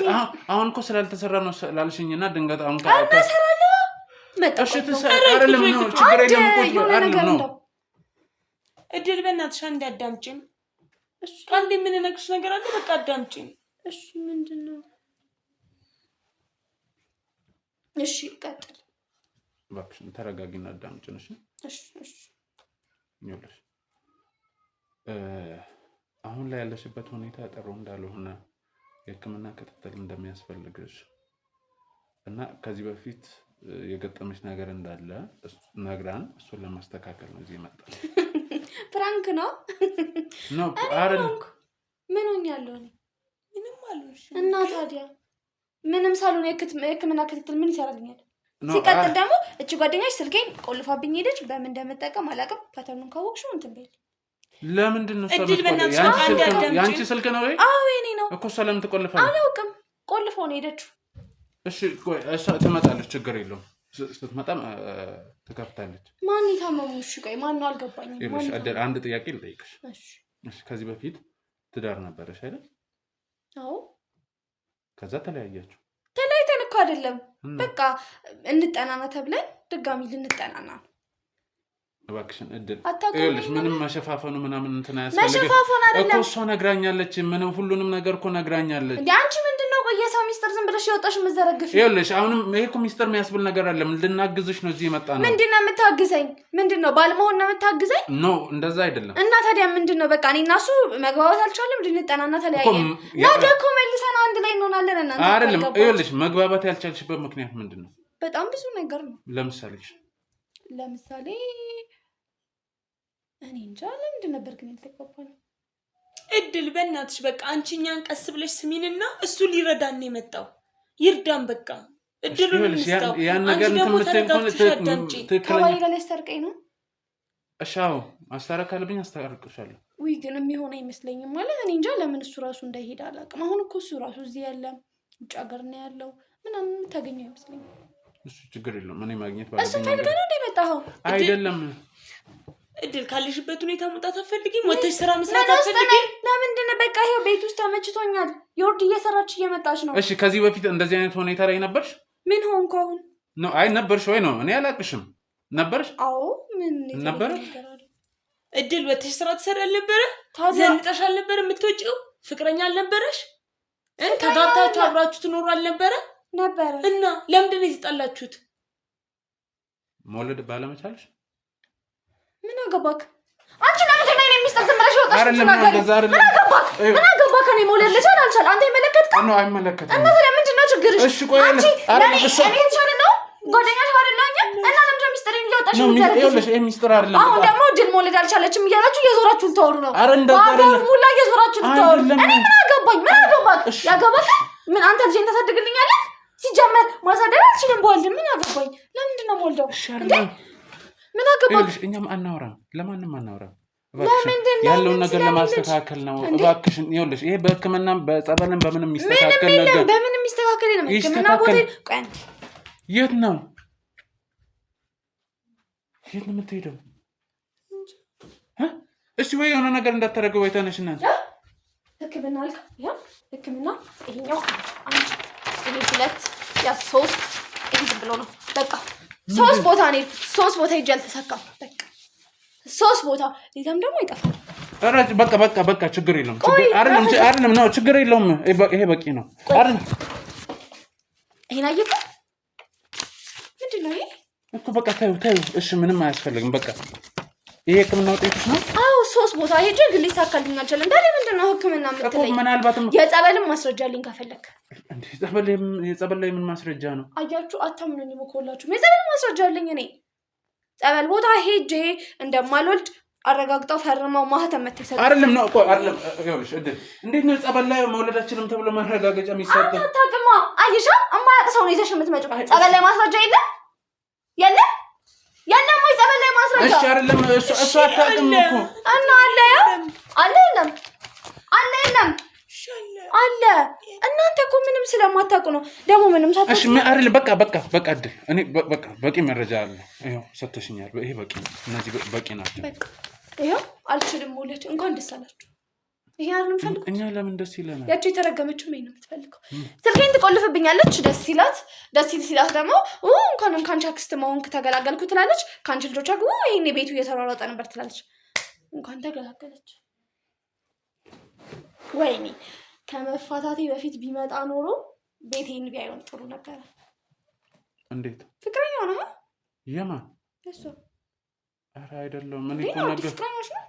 አሁን እኮ ስላልተሰራ ነው ስላልሽኝና ድንገት አሁን ሰራለሁ መጣሽ አይደለም ነው ችግር የለም እኮ አይደለም ነው እድል በእናትሽ አንዴ አዳምጪኝ። እሺ አንዴ ምን ነክሽ ነገር አለ በቃ አዳምጪኝ። እሺ ምንድነው? እሺ ቀጥል እባክሽን ተረጋጊና አዳምጪኝ። እሺ እሺ ይኸውልሽ አሁን ላይ ያለሽበት ሁኔታ ጥሩ እንዳልሆነ የሕክምና ክትትል እንደሚያስፈልግሽ እና ከዚህ በፊት የገጠመሽ ነገር እንዳለ ነግራን እሱን ለማስተካከል ነው እዚህ መጣን። ፍራንክ ነው አይደል? ምን ሆኛለሁ እኔ? ምንም አልሆንሽ እና ታዲያ ምንም ሳልሆን የሕክምና ክትትል ምን ይሰራልኛል? ሲቀጥል ደግሞ እቺ ጓደኛሽ ስልኬን ቆልፋብኝ ሄደች። በምን እንደምጠቀም አላውቅም። ፓተርኑን ካወቅሽው እንትን በል። ለምንድን ነው ያንቺ ስልክ ነው ወይ? አዎ የኔ ነው እኮ ሰላም ትቆልፋለች። አላውቅም ቆልፈው ነው ሄደችው። እሺ ቆይ እሷ ትመጣለች ችግር የለውም። ስትመጣም ትከፍታለች። ማን ይታመሙ? እሺ ቆይ ማን ነው አልገባኝም። ይኸውልሽ አንድ ጥያቄ ልጠይቅሽ። እሺ ከዚህ በፊት ትዳር ነበረሽ አይደል? አዎ። ከዛ ተለያያችሁ? ተለያይተን እኮ አይደለም በቃ እንጠናና ተብለን ድጋሚ ልንጠናና ነው። እባክሽን እድል ይኸውልሽ ምንም መሸፋፈኑ ምናምን እንትን አያስፈልግም። መሸፋፈን አይደለም እኮ እሷ ነግራኛለች። ምንም ሁሉንም ነገር እኮ ነግራኛለች። እንዴ አንቺ ምንድነው የሰው ሚስጥር ዝም ብለሽ የወጣሽ መዘረግሽ? ይኸውልሽ አሁንም ይሄ እኮ ሚስጥር የሚያስብል ነገር አይደለም። ልናግዝሽ ነው እዚህ የመጣ ነው። ምንድነው የምታግዘኝ? ምንድነው ባልመሆን ነው የምታግዘኝ? ኖ እንደዛ አይደለም። እና ታዲያ ምንድነው በቃ እኔና እሱ መግባባት አልቻለም። ልንጠናና ተለያየን። ነገ እኮ መልሰን አንድ ላይ እንሆናለን። እናንተ አይደለም ይኸውልሽ መግባባት ያልቻልሽበት ምክንያት ምንድነው? በጣም ብዙ ነገር ነው። ለምሳሌ እኔ እንጃ ለምንድን ነበር ግን ያልተግባባነው? እድል በእናትሽ በቃ አንቺ እኛን ቀስ ብለሽ ስሚንና እሱ ሊረዳን ነው የመጣው። ይርዳን በቃ እድሉን እንስጣው። ያን ነገር ከባይ ጋር ሊያስታርቀኝ ነው። እሻው አስታረካለብኝ አስታርቅሻለሁ። ውይ ግን የሚሆን አይመስለኝም። ማለት እኔ እንጃ ለምን እሱ ራሱ እንዳይሄድ አላውቅም። አሁን እኮ እሱ ራሱ እዚህ ያለ ውጭ ሀገር ነው ያለው። ምናምን ታገኘው አይመስለኝም። እሱ ችግር የለውም። እኔ ማግኘት እሱ ፈልገህ ነው እንደመጣኸው አይደለም። እድል ካለሽበት ሁኔታ መውጣት አትፈልጊም? ወጥተሽ ስራ መስራት አትፈልጊም? ለምንድን ነው? በቃ ይሄው ቤት ውስጥ ተመችቶኛል። ዮርዲ እየሰራች እየመጣች ነው። እሺ ከዚህ በፊት እንደዚህ አይነት ሁኔታ ላይ ነበርሽ? ምን ሆንኩ አሁን? ነው አይ ነበርሽ ወይ ነው? እኔ አላቅሽም። ነበርሽ? አዎ ምን ነበርሽ? እድል ወጥተሽ ስራ ትሰሪ አልነበረ? ዘንጠሽ አልነበረ? የምትወጪው ፍቅረኛ አልነበረሽ? ተጋብታችሁ አብራችሁ ትኖሩ አልነበረ? ነበረ። እና ለምንድን ነው የተጣላችሁት? መውለድ ባለመቻልሽ? ምን አገባክ አንቺ? ለምንድን ነው የሚስጥር ዝም ብለሽ ወጣሽ? አይደለም እንደዛ አይደለም። ምን አገባክ? እኔ መውለድ ልጅ አልቻል። አንተ ይመለከትካል? ነው አይመለከትም። እና ታዲያ ምንድን ነው ችግርሽ? እሺ ቆይ አንቺ እኔ ቻለ ነው ጓደኛሽ አይደለኝ እና ለምንድን ነው ሚስጥሬን እያወጣሽ የምትዘረጊው? ይኸውልሽ ይሄ ሚስጥር አይደለም። አሁን ደግሞ እድል መውለድ አልቻለችም እያላችሁ እየዞራችሁ ልታወሩ ነው። ኧረ እንደዛ አይደለም። ሙላ እየዞራችሁ ልታወሩ። እኔ ምን አገባኝ? ምን አገባክ? ያገባክ ምን? አንተ ልጄን ታሳድግልኛለህ? ሲጀመር ማሳደግ አልችልም። በወልድ ምን አገባኝ? ለምንድን ነው የምወልደው? ምን አገባክ? ይኸውልሽ እኛም አናወራም፣ ለማንም አናወራም። ያለውን ነገር ለማስተካከል ነው። እባክሽን ይኸውልሽ ይሄ በሕክምናም በጸበልም በምንም የሚስተካከል ነገር በምንም የሚስተካከል ነው። ሕክምና ቦታ ቆይ የት ነው የምትሄደው? እሺ ወይ የሆነ ነገር እንዳታደርገው ወይ ተነሽና ሕክምና አልካ ያ ሕክምና ይሄኛው አንድ እኔ ሁለት ያ ሶስት ይሄ ብሎ ነው በቃ ሶስት ቦታ ነው። ሶስት ቦታ ሄጄ አልተሳካም። በቃ ሶስት ቦታ ሌላም ደግሞ ይጠፋል። ኧረ በቃ ችግር የለውም። አይደለም ነው ችግር የለውም። ይሄ በቂ ነው አይደል? ይሄን አየህ ምንድን ነው ይሄ እኮ በቃ ታዩ። እሺ ምንም አያስፈልግም። በቃ ይሄ ሕክምና ውጤትሽ ነው? አዎ ሶስት ቦታ ሄጄ ግን ሊሳካልኝ አልቻለም። ታዲያ ምንድን ነው ሕክምና የምትለኝ? ምናልባትም የጸበልም ማስረጃ አለኝ ከፈለክ። እንዴ የጸበል ላይ ምን ማስረጃ ነው? አያችሁ አታምኑኝም እኮ ሁላችሁም። የጸበል ማስረጃ አለኝ እኔ ጸበል ቦታ ሄጄ እንደማልወልድ አረጋግጠው ፈርመው ማህተም መተሰጠ አይደለም ነው እኮ አይደለም ይኸውልሽ እንዴት ነው ጸበል ላይ መውለዳችንም ተብሎ ማረጋገጫ የሚሰጥ አታውቅማ አይሻ አማያቅ ሰው ነው ይዘሽ የምትመጪው ጸበል ላይ ማስረጃ የለም ወይ ጸበል ላይ ማስረጃ እሺ አይደለም እሱ አታውቅም እኮ እና አለ የለም አለ እናንተ እኮ ምንም ስለማታውቁ ነው ደግሞ ምንም ሳታውቁ እሺ አይደለም በቃ አይደል እኔ በቃ በቂ መረጃ አለ ይሄው ሰጥተሽኛል ይሄ በቂ ነው እነዚህ በቂ ናቸው በቃ ይሄው አልችልም ወለድ እንኳን ደስ አላችሁ ይሄ አይደለም ፈልኩ እኛ ለምን ደስ ይለናል ያቺ የተረገመችው ምን ነው የምትፈልገው ስልኬን ትቆልፍብኛለች ደስ ይላት ደግሞ እንኳን ካንቺ አክስት መሆንክ ተገላገልኩ ትላለች ካንቺ ልጆች አግቡ ይሄኔ ቤቱ እየተሯሯጠ ነበር ትላለች እንኳን ተገላገለች ወይኔ ከመፋታቴ በፊት ቢመጣ ኖሮ ቤቴን ቢያዩን ጥሩ ነበር እንዴት ፍቅረኛ ነው የማን እሱ ኧረ አይደለም ምን እኮ ነገር ፍቅረኛሽ ነው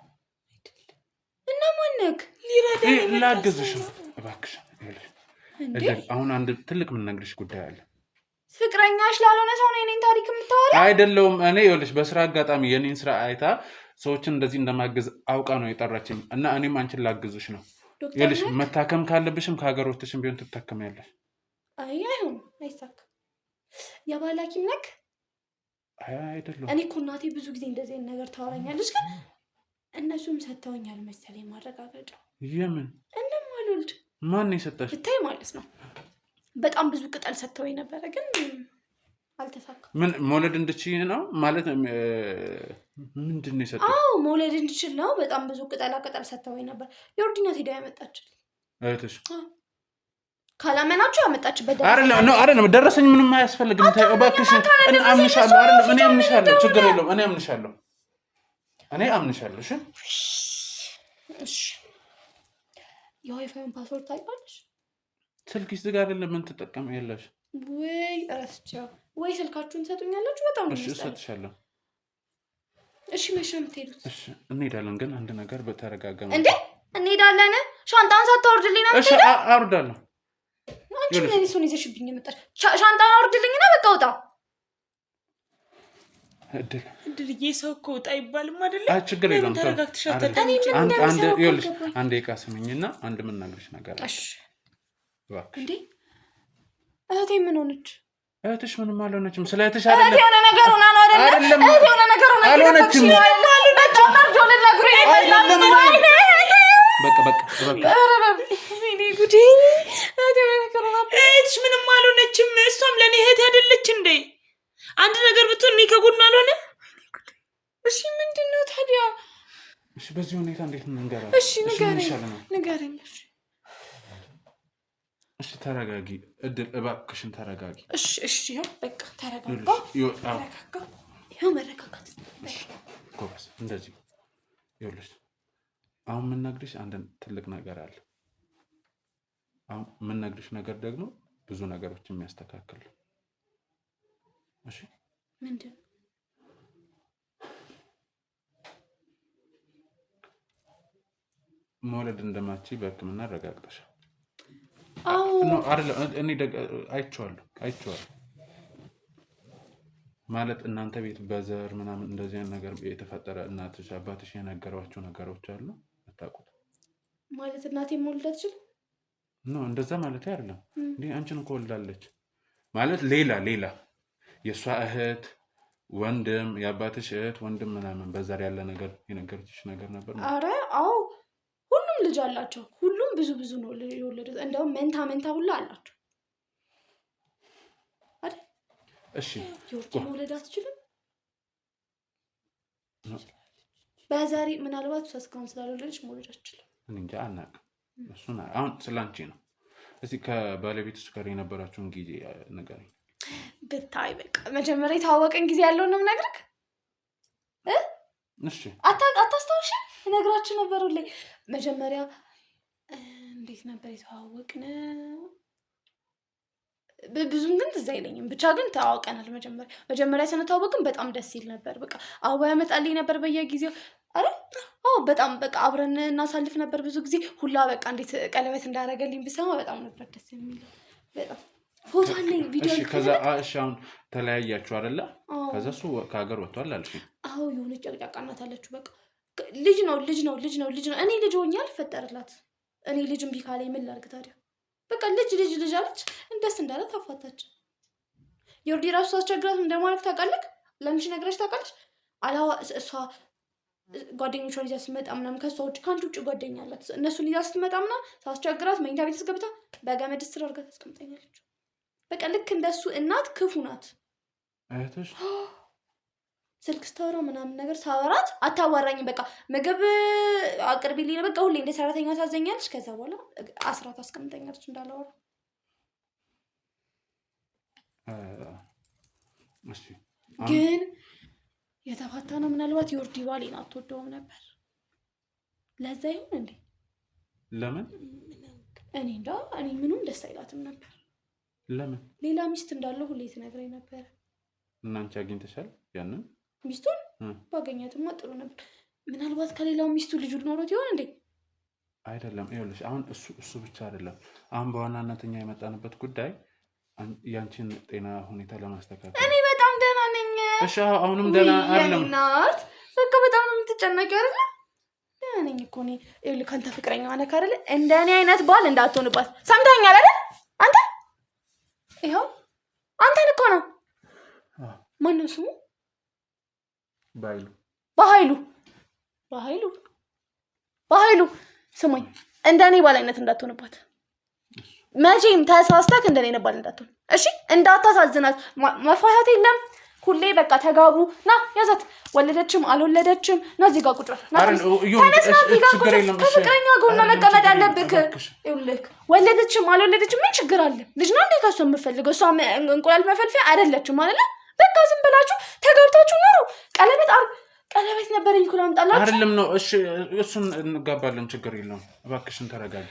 እና ማንክ ላግዝሽ እባክሽ እንዴ አሁን አንድ ትልቅ ምን ነግርሽ ጉዳይ አለ ፍቅረኛሽ ላልሆነ ሰው ነው የኔን ታሪክ የምታወራ አይደለም እኔ ይኸውልሽ በስራ አጋጣሚ የኔን ስራ አይታ ሰዎችን እንደዚህ እንደማገዝ አውቃ ነው የጠራችኝ እና እኔም አንቺን ላግዝሽ ነው ይኸውልሽ መታከም ካለብሽም ከሀገር ወጥተሽም ቢሆን ትታከሚያለሽ አይሁን አይሳካም የባህል ሐኪም ነክ አይደለም እኔ እኮ እናቴ ብዙ ጊዜ እንደዚህ ነገር ታወራኛለች ግን እነሱም ሰጥተውኛል መሰለኝ ማረጋገጫ የምን እንደማልወልድ ማን የሰጠሽ ብታይ ማለት ነው በጣም ብዙ ቅጠል ሰጥተውኝ ነበረ ግን አልተሳካም ምን መውለድ እንድችይ ነው ማለት ምንድን ነው የሰጠሽ አዎ መውለድ እንድችል ነው በጣም ብዙ ቅጠል ሰጥተውኝ ነበር የኦርዲናት ሄዳ ያመጣችል አይተሽ ካላመናችሁ ያመጣችበት አይደለም ደረሰኝ ምንም አያስፈልግም እባክሽ አምንሻለሁ አይደለም እኔ አምንሻለሁ ችግር የለውም እኔ አምንሻለሁ እሺ የዋይፋይን ፓስወርድ ታውቂያለሽ ስልክሽ ዝግ አይደለም ምን ትጠቀሚያለሽ ወይ እረስቸው ወይ ስልካችሁን ሰጡኛላችሁ በጣም ነው እሺ እሰጥሻለሁ እሺ መቼ ነው የምትሄዱት እሺ እንሄዳለን ግን አንድ ነገር በተረጋጋ እንዴ እንሄዳለን ሻንጣን ሳታወርድልኝ ነው እሺ አውርዳለሁ አንቺ ምን እሱን ይዘሽብኝ የመጣሽ ሻንጣን አውርድልኝና በቃ ውጣ እድልዬ ሰው እኮ ውጣ ይባልም አይደለ ችግር የለውም አንድ ዕቃ ስምኝና አንድ ምን ነግርሽ ነገር እሺ እንዴ እህቴ ምን ሆነች እህትሽ ምንም አልሆነችም ስለ እህትሽ አይደለም እህቴ የሆነ ነገር ሆና ነው አይደለ እህቴ የሆነ ነገር ሆና አልሆነችም በጣም ጆለ ነግሬ በቃ እኔ ጉዴ እህቴ የሆነ ነገር ሆና እህትሽ ምንም አልሆነችም እሷም ለኔ እህቴ አይደለች እንዴ አንድ ነገር ብትሆን እኔ ከጎን አልሆነ እሺ ምንድነው ታዲያ እሺ በዚህ ሁኔታ እንዴት እንንገራ እሺ ንገረኝ እሺ ተረጋጊ እድል እባክሽን ተረጋጊ እሺ በቃ ተረጋጋ ይኸው መረጋጋት ጎበዝ እንደዚህ ይኸውልሽ አሁን ምን ነግርሽ አንድ ትልቅ ነገር አለ አሁን ምን ነግርሽ ነገር ደግሞ ብዙ ነገሮችን የሚያስተካክል እሺ ምንድን መውለድ እንደማትችይ በሕክምና አረጋግጠሻል አዎ አይደለም እኔ አይቼዋለሁ ማለት እናንተ ቤት በዘር ምናምን እንደዚህ አይነት ነገር የተፈጠረ እናትሽ አባትሽ የነገሯቸው ነገሮች አሉ አታውቁት ማለት እናቴ መውለድ አትችልም ነው እንደዛ ማለት አይደለም እንዴ አንቺን እኮ ወልዳለች ማለት ሌላ የሷ እህት ወንድም የአባትሽ እህት ወንድም ምናምን በዛር ያለ ነገር የነገርኩሽ ነገር ነበር አረ አዎ ሁሉም ልጅ አላቸው ሁሉም ብዙ ነው የወለዱት እንደውም መንታ ሁሉ አላቸው አይደል እሺ ዮርዲ መውለድ አትችልም በዛሬ ምናልባት እሷ እስካሁን ስላልወለደች መውለድ አትችልም እንጃ አናውቅም እሱን አሁን ስላንቺ ነው እዚህ ከባለቤትሽ ጋር የነበራችሁን ጊዜ ንገሪኝ ብታይ በቃ መጀመሪያ የተዋወቀን ጊዜ ያለው ነው የምነግርህ እሺ አታስታውሽ እነግራችሁ ነበር ሁሌ መጀመሪያ እንዴት ነበር የተዋወቅነው ብዙም ግን ትዝ አይለኝም ብቻ ግን ተዋወቀናል መጀመሪያ ስንተዋወቅን በጣም ደስ ይል ነበር በቃ አበባ ያመጣልኝ ነበር በየጊዜው አረ አዎ በጣም በቃ አብረን እናሳልፍ ነበር ብዙ ጊዜ ሁላ በቃ እንዴት ቀለበት እንዳደረገልኝ ብሰማ በጣም ነበር ደስ የሚለው በጣም ፎቶ አለኝ ቪዲዮ እሺ ከዛ አሁን ተለያያችሁ አይደለ ከዛ እሱ ከሀገር ወጥቷል አልሽኝ አዎ የሆነ ጨቅጫቃ እናት አለችው በቃ ልጅ ነው እኔ ልጅ ሆኜ አልፈጠርላት እኔ ልጅ እምቢ ካለኝ ምን ላድርግ ታዲያ በቃ ልጅ አለች እንደስ እንዳለ ታፋታች ዮርዲ ራሱ አስቸግራት እንደማለት ታውቃለህ ለምንሽ ነግረሽ ታውቃለሽ አላዋ እሷ ጓደኞቿን ይዛ ስትመጣ ምናምን ከሷ ውጭ ካንቺ ውጭ ጓደኛ አላት እነሱን ይዛ ስትመጣ ምናምን ሳስቸግራት መኝታ ቤት ገብታ በገመድ ስር አድርጋ ታስቀምጠኛለች በቃ ልክ እንደሱ እናት ክፉ ናት አይተሽ ስልክ ስታወራ ምናምን ነገር ሳወራት አታዋራኝ በቃ ምግብ አቅርቢልኝ በቃ ሁሌ እንደ ሰራተኛ ታዘኛለች ከዛ በኋላ አስራት አስቀምጠኛለች እንዳላወራ እሺ ግን የተፋታ ነው ምናልባት ዮርዲ ባሌን አትወደውም ነበር ለዛ ይሁን እንዴ ለምን እኔ ምንም ደስ አይላትም ነበር ለምን ሌላ ሚስት እንዳለው ሁሌ ትነግረኝ ነበር እናንቺ አግኝተሻል ያንን ሚስቱን ባገኛትማ ጥሩ ነበር ምናልባት ከሌላው ሚስቱ ልጅ ኖሮት ይሆን እንዴ አይደለም ይኸውልሽ አሁን እሱ ብቻ አይደለም አሁን በዋናነትኛ የመጣንበት ጉዳይ ያንቺን ጤና ሁኔታ ለማስተካከል እኔ በጣም ደህና ነኝ እሺ አሁንም ደህና አይደለም እናት በቃ በጣም ነው የምትጨነቂው አይደል ደህና ነኝ እኮ እኔ ይኸውልህ ካንተ ፍቅረኛ ሆነክ አይደል እንደኔ አይነት ባል እንዳትሆንባት ሰምተኸኛል አይደል አንተ ይኸው አንተን እኮ ነው ማነው ስሙ በኃይሉ ስሙኝ እንደኔ ባል አይነት እንዳትሆንባት መቼም ተሳስተክ እንደኔ ነባል እንዳትሆን እሺ እንዳታሳዝናት መፋታት የለም ሁሌ በቃ ተጋቡ ና ያዛት ወለደችም አልወለደችም ና እዚህ ጋር ቁጭ ከፍቅረኛ ጎን መቀመጥ ያለብክ ይኸውልህ ወለደችም አልወለደችም ምን ችግር አለ ልጅ ነው እንዴ ከሷ የምፈልገው እሷ እንቁላል መፈልፈያ አይደለችም ማለት በቃ ዝም ብላችሁ ተጋብታችሁ ኑሩ ቀለበት ነበር ይኩል አምጣላችሁ አይደለም ነው እሺ እሱን እንጋባለን ችግር የለውም እባክሽን ተረጋጊ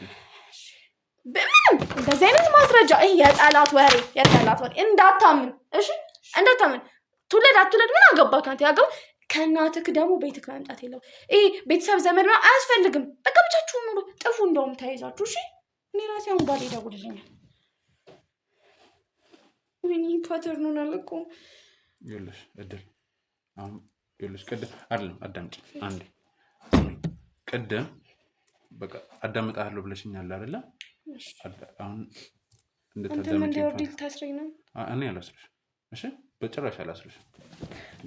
በምንም እንደዚህ አይነት ማስረጃ የጠላት ወሬ እንዳታምን እሺ እንዳታምን ትውለድ ምን አገባክ አንተ ያገው ከናትክ ደግሞ ቤትክ ማምጣት የለው ቤተሰብ ዘመድ ነው አያስፈልግም በቃ ብቻችሁ ኑሩ ጥፉ እንደውም ተይዛችሁ እሺ እኔ ራሴ አሁን ባሌ ደውልልኛል ወይኔ ፓተርኑን አለቆም ይኸውልሽ እድል አሁን ይኸውልሽ ቅድም አይደለም አዳምጪ አንዴ ቅድም በቃ አዳምጣለሁ ብለሽኛል አይደለ አሁን እንደተደመጠ ዮርዲ ታስረኝ ነው እኔ አላስረሽ እሺ በጭራሽ አላስረሽ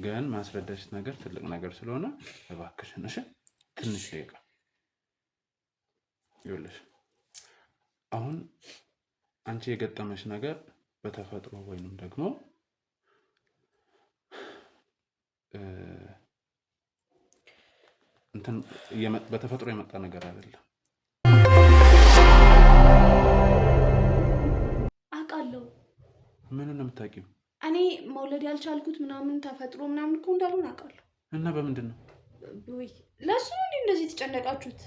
ግን ማስረዳሽ ነገር ትልቅ ነገር ስለሆነ እባክሽን እሺ ትንሽ ደቂቃ ይኸውልሽ አሁን አንቺ የገጠመሽ ነገር በተፈጥሮ ወይንም ደግሞ እንትን በተፈጥሮ የመጣ ነገር አይደለም አውቃለሁ ምን ነው የምታውቂው እኔ መውለድ ያልቻልኩት ምናምን ተፈጥሮ ምናምን እኮ እንዳልሆነ አውቃለሁ እና በምንድን ነው ወይ ለሱ እንደዚህ ተጨነቃችሁት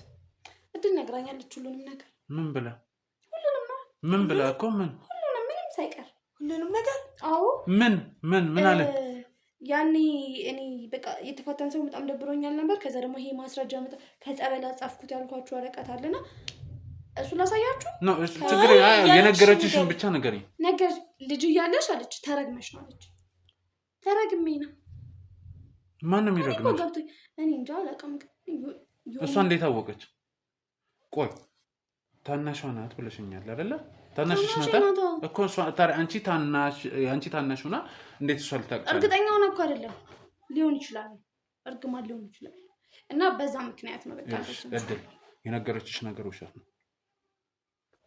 እድል ነግራኛለች ሁሉንም ነገር ምን ብላ ሁሉንም ነው ምን ብላ እኮ ምን ሁሉንም ምንም ሳይቀር ሁሉንም ነገር አዎ ምን አለ ያኔ እኔ በቃ የተፈተን ሰው በጣም ደብሮኛል ነበር ከዛ ደግሞ ይሄ ማስረጃ መጣ ከጸበል አጻፍኩት ያልኳችሁ ወረቀት አለና እሱ ላሳያችሁ ነው ችግር የነገረችሽን ብቻ ንገሪኝ ነገር ልጅ እያለሽ አለች ተረግመሽ ነው አለች ተረግሜ ነው ማንም ይረግመሽ እኔ እንጃ አላውቅም እሷ እንዴት አወቀች ቆይ ታናሿ ናት ብለሽኛል አይደለ ታናሽሽ ናት እኮ እሷ አንቺ ታናሽ ሆና እንዴት እሷ ልታውቃለች እርግጠኛ ሆነ እኮ አይደለም ሊሆን ይችላል እርግማን ሊሆን ይችላል እና በዛ ምክንያት ነው በቃ እድል የነገረችሽ ነገር ውሸት ነው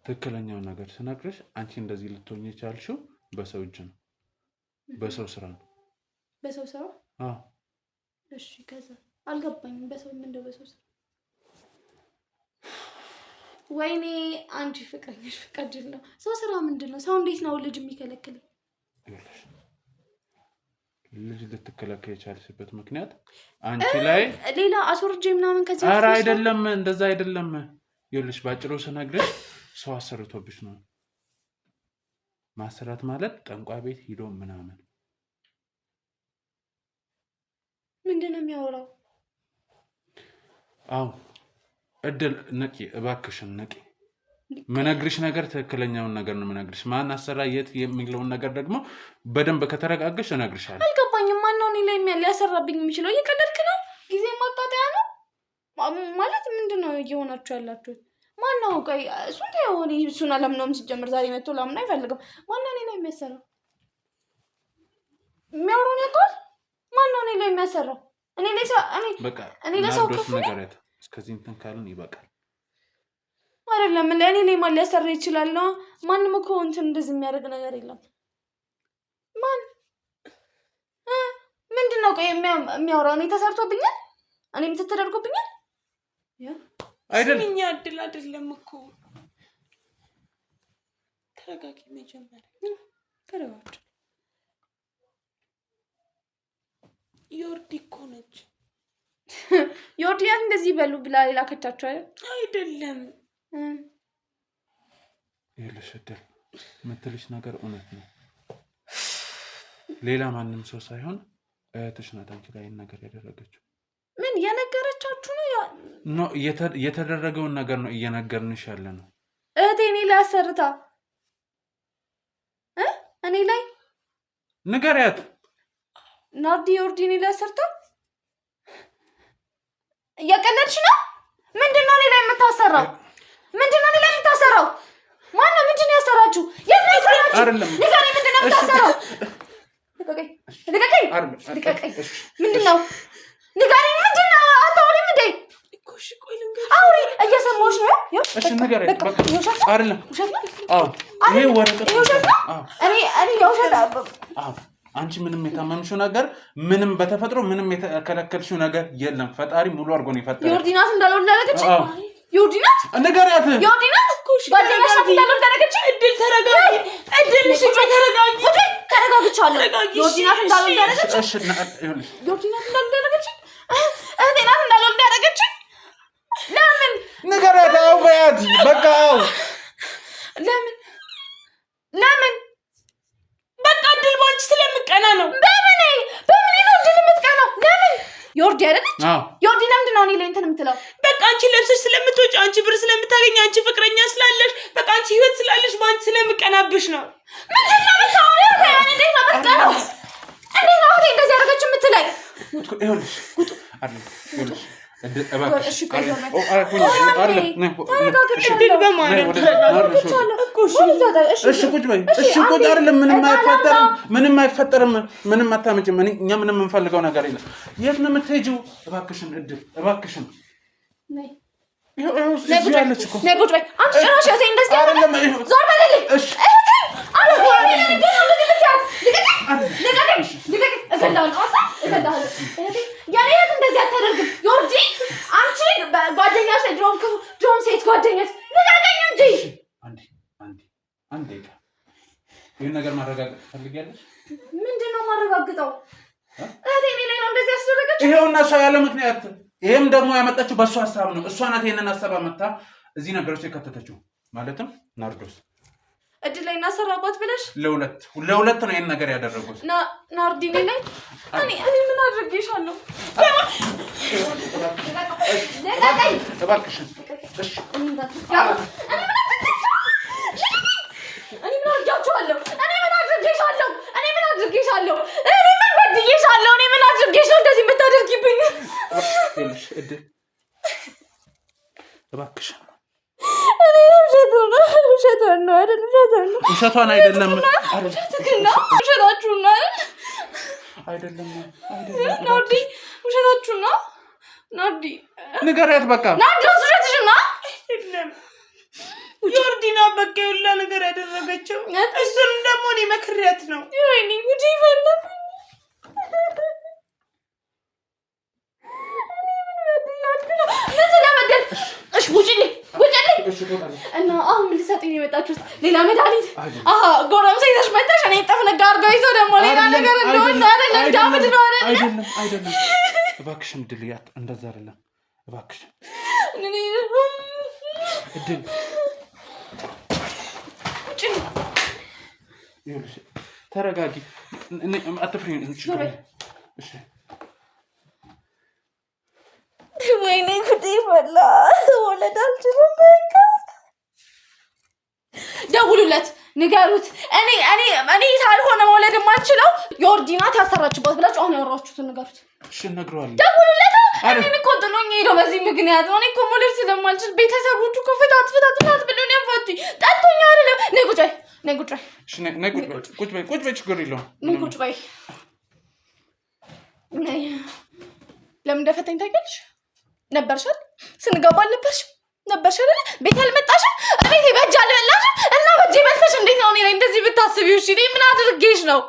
ትክክለኛው ነገር ስነግርሽ አንቺ እንደዚህ ልትሆኚ የቻልሽው በሰው እጅ ነው በሰው ስራ ነው በሰው ስራ አዎ እሺ ከዛ አልገባኝም በሰው ምንድነው በሰው ስራ ወይኔ አንቺ ፍቅረኛሽ ፍቅድል ነው ሰው ስራ ምንድነው ሰው እንዴት ነው ልጅ የሚከለክለው ልጅ ልትከለከል የቻልሽበት ምክንያት አንቺ ላይ ሌላ አስወርጄ ምናምን ከዚህ ኧረ አይደለም እንደዛ አይደለም ይኸውልሽ ባጭሩ ስነግርሽ ሰው አሰርቶብሽ ነው ማሰራት ማለት ጠንቋይ ቤት ሄዶ ምናምን ምንድነው የሚያወራው አዎ እድል ነቂ እባክሽን ነቂ መነግርሽ ነገር ትክክለኛውን ነገር ነው መነግርሽ ማን አሰራ የት የሚለውን ነገር ደግሞ በደንብ ከተረጋጋሽ እነግርሻለሁ አልገባኝም ማን ነው እኔ ላይ ያሰራብኝ የሚችለው እየቀለድክ ነው ጊዜ ማጣጣያ ነው ማለት ምንድነው እየሆናችሁ ያላችሁት? ማነው ቆይ እሱን ታየውኒ እሱን አለምነውም ሲጀምር ዛሬ መጥቶ ለምን አይፈልግም? ማነው እኔ ላይ የሚያሰራው? የሚያወራው ነገር ማነው እኔ ላይ የሚያሰራው? እኔ ለሰው ከፍ ነገራት እስከዚህ እንትን ካልን ይበቃል። አይደለም ለእኔ ላይ ማን ሊያሰራ ይችላል? ማንም እኮ እንትን እንደዚህ የሚያደርግ ነገር የለም። ማን ምንድነው ቆይ የሚያወራው? እኔ ተሰርቶብኛል? እኔም ተደርጎብኛል? አይደለም እኛ አይደለም እኮ ተረጋጊ። መጀመሪያ ተረጋጊ። ዮርዲ እኮ ነች። ዮርዲ እንደዚህ በሉ ብላ ላከቻችሁ አይደለም? ይልሽደል ምትልሽ ነገር እውነት ነው። ሌላ ማንም ሰው ሳይሆን እህትሽ ናት አንቺ ላይ ነገር ያደረገችው። ምን የነገረቻችሁ ነው? ኖ የተደረገውን ነገር ነው እየነገርንሽ ያለ ነው። እህቴ እኔ ላይ አሰርታ እኔ ላይ ንገሪያት። ናርዲ ዮርዲ እኔ ላይ አሰርታ እያቀለድሽ ነው? ምንድነው እኔ ላይ የምታሰራው? ምንድነው እኔ ላይ የምታሰራው? ማነው ምንድነው ያሰራችሁ? የት ነው ያሰራችሁ? ንገሪ ምንድነው የምታሰራው? ልቀቀኝ። ምንድነው ንገሪ። ምንድነው አታውሪም እንዴ? እሺ ቆይ ልንገርሽ። አውሪ እየሰማሁሽ ነው። እሺ ንገሪ። በቃ አይደለም። አዎ ይሄ ወረቀት እኔ የውሸት አንቺ ምንም የታመምሽው ነገር ምንም በተፈጥሮ ምንም የተከለከልሽው ነገር የለም። ፈጣሪ ሙሉ አድርጎ ነው የፈጠረው። ዮርዲናት እንዳልወለደች ዮርዲናት ንገሪያት። ዮርዲናት ጓደኛሽ እንዳልወለደች እድል ተረጋጊ። እድልሽ ተረጋጊ። ተረጋግቻለሁ። ዮርዲናት እንዳልወለደች ዮርዲናት እንዳልወለደች እህቴ ናት እንዳልወለደች ለምን ንገሪያት። አዎ በያት በቃ ለምን በቃ እድል ባንቺ ስለምቀና ነው። በምን ነው እድል የምትቀናው? ለምን ዮርዲ አይደለች? ዮርዲ ለምንድን ነው እኔ ላይ እንትን የምትለው? በቃ አንቺ ለብሰሽ ስለምትወጪ፣ አንቺ ብር ስለምታገኝ፣ አንቺ ፍቅረኛ ስላለሽ፣ በቃ አንቺ ህይወት ስላለሽ ባንቺ ስለምቀናብሽ ነው። ምንድን ነው የምታወሪው? እንዴት ነው የምትቀናው? እንዴት ነው እንደዚህ ያደረገች የምትለኝ? ምንም አይፈጠርም። ምንም አታመጭም። እኛ ምንም የምንፈልገው ነገር የለም። የት ነው የምትሄጂው? እባክሽን እድል እባክሽን። እንደዚህ አታደርግም ዮርዲ። አንቺ ጓደኛሽ ድሮም ሴት ጓደኛሽ ንገረኝ እንጂ። አንዴ ይህን ነገር ማረጋገጥ ትፈልጊያለሽ? ምንድን ነው ማረጋግጠው? እህቴ እኔ ላይ ነው እንደዚህ ያስደረገች። ይሄውና እሷ ያለ ምክንያት፣ ይሄም ደግሞ ያመጣችው በእሷ ሀሳብ ነው። እሷ ናት ይሄንን ሀሳብ አመጣ እዚህ ነገሮች የከተተችው። ማለትም ናርዶስ እድል ላይ እናሰራባት ብለሽ ለሁለት ነው ይሄን ነገር ያደረጉት። ናርዲ ላይ እኔ ምን አድርጌሻለሁ? እባክሽን እሺ እኔ ምን አድርጌሻለሁ? እኔ ምን በድዬሻለሁ? እኔ ምን አድርጌሽ ነው እንደዚህ የምታደርጊብኝ? እድል እባክሽን ውሸቷን ነው አይደል? ውሸቷን አይደለም ውሸታችሁን ነው አይደለም ናርዲ፣ ውሸታችሁን ነው ናርዲ። ንገሪያት በቃ ናርዲ ውሸትሽን ነው። ዮርዲና በቃ የሁላ ነገር ያደረገችው እሱን ደግሞ እኔ መክሪያት ነው። ወይኔ ጉድ ይፈላ። እና አሁን ምን ልትሰጥኝ የመጣችሁት? ሌላ መድኃኒት? ጎረምሳ ይዘሽ መጣሽ። እኔ ጠፍ ነጋ አድርገው ይዘው ደግሞ ሌላ ነገር እንደሆነ አይደለም። ዳምድ ነው አይደለም። እባክሽን እድል እንደዛ አይደለም። እባክሽን እድል ተረጋጊ። አትፍሪ። እሺ ወይኔ ጉዴ ፈላ። ወለድ አልችልም። በቃ ደውሉለት፣ ንገሩት። እኔ ሳልሆነ መውለድ የማልችለው ዮርዲ ናት ያሰራችበት ብላችሁ አሁን ያወራችሁትን ንገሩት። እሺ እነግረዋለሁ። ደውሉለት። እኔ እኮ ጥሎኝ ሄዶ በዚህ ምክንያት ነው። እኔ እኮ መውለድ ስለማልችል ቤተሰቦቹ እኮ ፍታት ብለው ነው ያፋቱኝ። ጠልቶኝ አይደለም። ነይ ቁጭ በይ፣ ነይ ቁጭ በይ፣ ነይ ቁጭ በይ፣ ችግር የለውም። ነይ ቁጭ በይ። ነይ ለምን እንደፈተኝ ታውቂያለሽ? ነበርሻል ስንገባ ነበርሻል ቤት አልመጣሽም። እቤቴ በእጅ አልበላሽም እና በእጄ በልተሽ እንዴት ነው እኔ ላይ እንደዚህ ብታስቢው? እሺ እኔ ምን አድርጌሽ ነው?